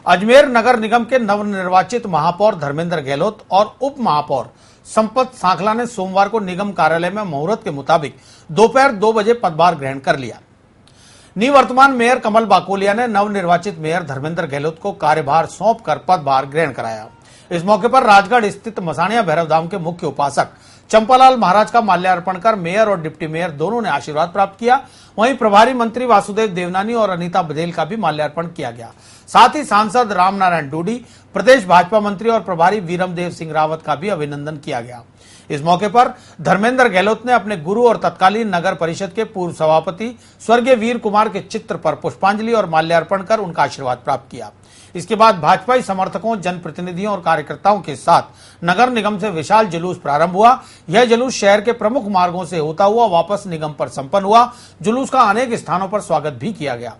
अजमेर नगर निगम के नवनिर्वाचित महापौर धर्मेंद्र गहलोत और उप महापौर संपत सांखला ने सोमवार को निगम कार्यालय में मुहूर्त के मुताबिक दोपहर 2 बजे पदभार ग्रहण कर लिया। निवर्तमान मेयर कमल बाकोलिया ने नवनिर्वाचित मेयर धर्मेंद्र गहलोत को कार्यभार सौंपकर पदभार ग्रहण कराया। इस मौके पर राजगढ़ स्थित मसाणिया भैरव धाम के मुख्य उपासक चंपालाल महाराज का माल्यार्पण कर मेयर और डिप्टी मेयर दोनों ने आशीर्वाद प्राप्त किया। वहीं प्रभारी मंत्री वासुदेव देवनानी और अनीता बघेल का भी माल्यार्पण किया गया। साथ ही सांसद रामनारायण डूडी, प्रदेश भाजपा मंत्री और प्रभारी वीरमदेव सिंह रावत का भी अभिनंदन किया गया। इस मौके पर धर्मेंद्र गहलोत ने अपने गुरु और तत्कालीन नगर परिषद के पूर्व सभापति स्वर्गीय वीर कुमार के चित्र पर पुष्पांजलि और माल्यार्पण कर उनका आशीर्वाद प्राप्त किया। इसके बाद भाजपाई समर्थकों, जनप्रतिनिधियों और कार्यकर्ताओं के साथ नगर निगम से विशाल जुलूस प्रारंभ हुआ। यह जुलूस शहर के प्रमुख मार्गों से होता हुआ वापस निगम पर संपन्न हुआ। जुलूस का अनेक स्थानों पर स्वागत भी किया गया।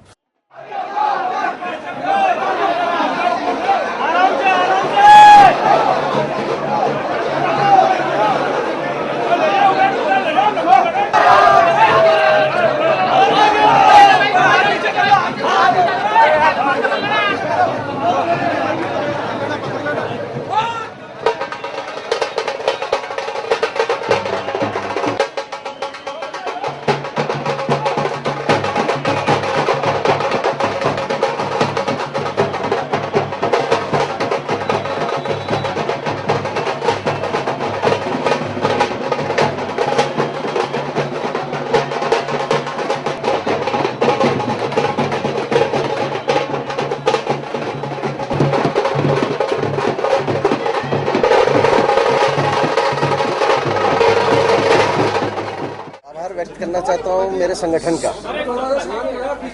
व्यक्त करना चाहता हूं मेरे संगठन का,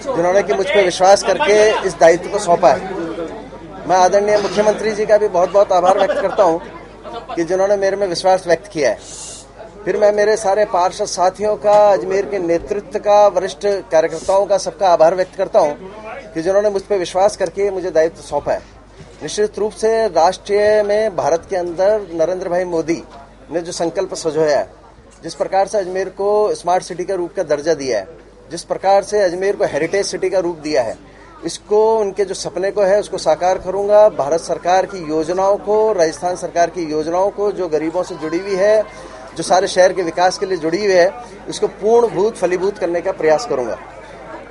जिन्होंने कि मुझ पर विश्वास करके इस दायित्व को सौंपा है। मैं आदरणीय मुख्यमंत्री जी का भी बहुत बहुत आभार व्यक्त करता हूं कि जिन्होंने मेरे में विश्वास व्यक्त किया है। फिर मैं मेरे सारे पार्षद साथियों का, अजमेर के नेतृत्व का, वरिष्ठ कार्यकर्ताओं का, सबका आभार व्यक्त करता हूं कि जिन्होंने मुझ पर विश्वास करके मुझे दायित्व सौंपा है। निश्चित रूप से राष्ट्रीय में भारत के अंदर नरेंद्र भाई मोदी ने जो संकल्प सजोया है, जिस प्रकार से अजमेर को स्मार्ट सिटी का रूप का दर्जा दिया है, जिस प्रकार से अजमेर को हेरिटेज सिटी का रूप दिया है, इसको उनके जो सपने को है उसको साकार करूंगा। भारत सरकार की योजनाओं को, राजस्थान सरकार की योजनाओं को, जो गरीबों से जुड़ी हुई है, जो सारे शहर के विकास के लिए जुड़ी हुई है, उसको पूर्णभूत फलीभूत करने का प्रयास करूंगा।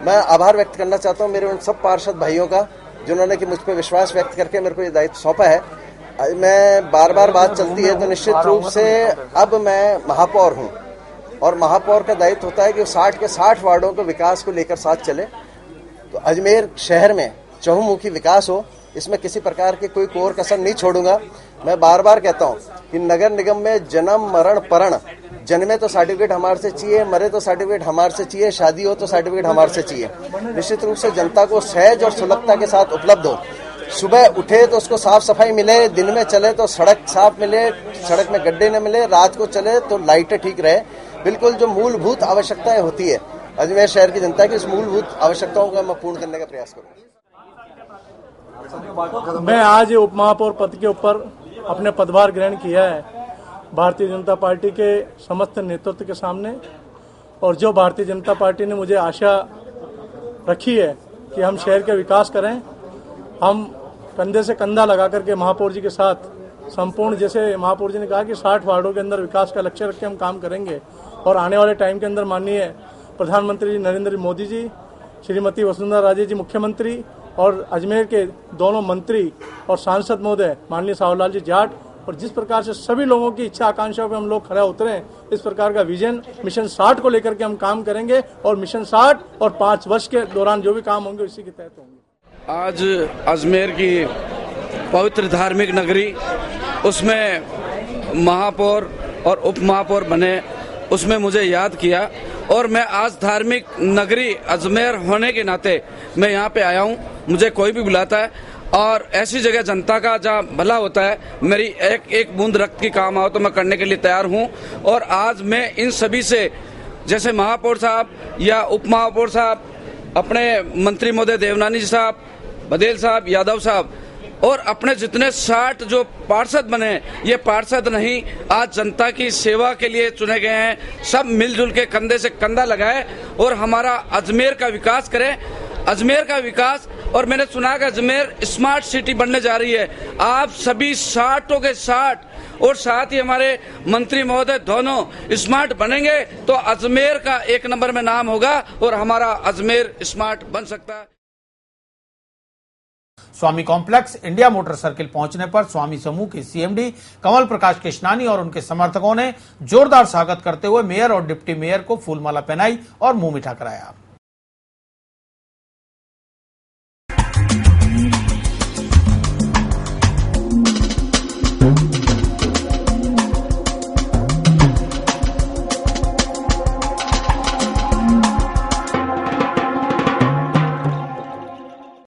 मैं आभार व्यक्त करना चाहता हूं मेरे उन सब पार्षद भाइयों का, जिन्होंने कि मुझ पर विश्वास व्यक्त करके मेरे को ये दायित्व सौंपा है। मैं बार बार बात चलती है तो निश्चित रूप से अब मैं महापौर हूं और महापौर का दायित्व होता है कि 60 के 60 वार्डों के विकास को लेकर साथ चले। तो अजमेर शहर में चहुमुखी विकास हो, इसमें किसी प्रकार की कोई कोर कसर नहीं छोड़ूंगा। मैं बार बार कहता हूं कि नगर निगम में जन्म, मरण, परण, जन्मे तो सर्टिफिकेट हमारे से चाहिए, मरे तो सर्टिफिकेट हमारे से चाहिए, शादी हो तो सर्टिफिकेट हमारे से चाहिए। निश्चित रूप से जनता को सहज और सुलभता के साथ उपलब्ध हो। सुबह उठे तो उसको साफ सफाई मिले, दिन में चले तो सड़क साफ मिले, सड़क में गड्ढे न मिले, रात को चले तो लाइटें ठीक रहे। बिल्कुल जो मूलभूत आवश्यकताएं होती है अजमेर शहर की जनता की, उस मूलभूत आवश्यकताओं का मैं पूर्ण करने का प्रयास करूंगा। मैं आज उप महापौर पद के ऊपर अपने पदभार ग्रहण किया है भारतीय जनता पार्टी के समस्त नेतृत्व के सामने, और जो भारतीय जनता पार्टी ने मुझे आशा रखी है कि हम शहर का विकास करें, हम कंधे से कंधा लगा करके महापौर जी के साथ संपूर्ण, जैसे महापौर जी ने कहा कि 60 वार्डों के अंदर विकास का लक्ष्य रख के हम काम करेंगे। और आने वाले टाइम के अंदर माननीय प्रधानमंत्री नरेंद्र मोदी जी, श्रीमती वसुंधरा राजे जी मुख्यमंत्री, और अजमेर के दोनों मंत्री और सांसद महोदय माननीय सावलाल जी जाट, और जिस प्रकार से सभी लोगों की इच्छा आकांक्षाओं पे हम लोग खड़े उतरे, इस प्रकार का विजन मिशन 60 को लेकर के हम काम करेंगे। और मिशन 60 और 5 वर्ष के दौरान जो भी काम होंगे इसी के तहत होंगे। आज अजमेर की पवित्र धार्मिक नगरी, उसमें महापौर और उप महापौर बने, उसमें मुझे याद किया। और मैं आज धार्मिक नगरी अजमेर होने के नाते मैं यहाँ पे आया हूँ। मुझे कोई भी बुलाता है और ऐसी जगह जनता का जहाँ भला होता है, मेरी एक बूंद रक्त की काम आओ तो मैं करने के लिए तैयार हूँ। और आज मैं इन सभी से, जैसे महापौर साहब या उप महापौर साहब, अपने मंत्री महोदय देवनानी जी साहब, बघेल साहब, यादव साहब, और अपने जितने 60 जो पार्षद बने, ये पार्षद नहीं, आज जनता की सेवा के लिए चुने गए हैं। सब मिलजुल के कंधे से कंधा लगाए और हमारा अजमेर का विकास करें। अजमेर का विकास और मैंने सुना कि अजमेर स्मार्ट सिटी बनने जा रही है। आप सभी 60 के 60 और साथ ही हमारे मंत्री महोदय दोनों स्मार्ट बनेंगे तो अजमेर का 1 नंबर में नाम होगा और हमारा अजमेर स्मार्ट बन सकता है। स्वामी कॉम्प्लेक्स इंडिया मोटर सर्किल पहुंचने पर स्वामी समूह के सीएमडी कमल प्रकाश केशनानी और उनके समर्थकों ने जोरदार स्वागत करते हुए मेयर और डिप्टी मेयर को फूलमाला पहनाई और मुंह मीठा कराया।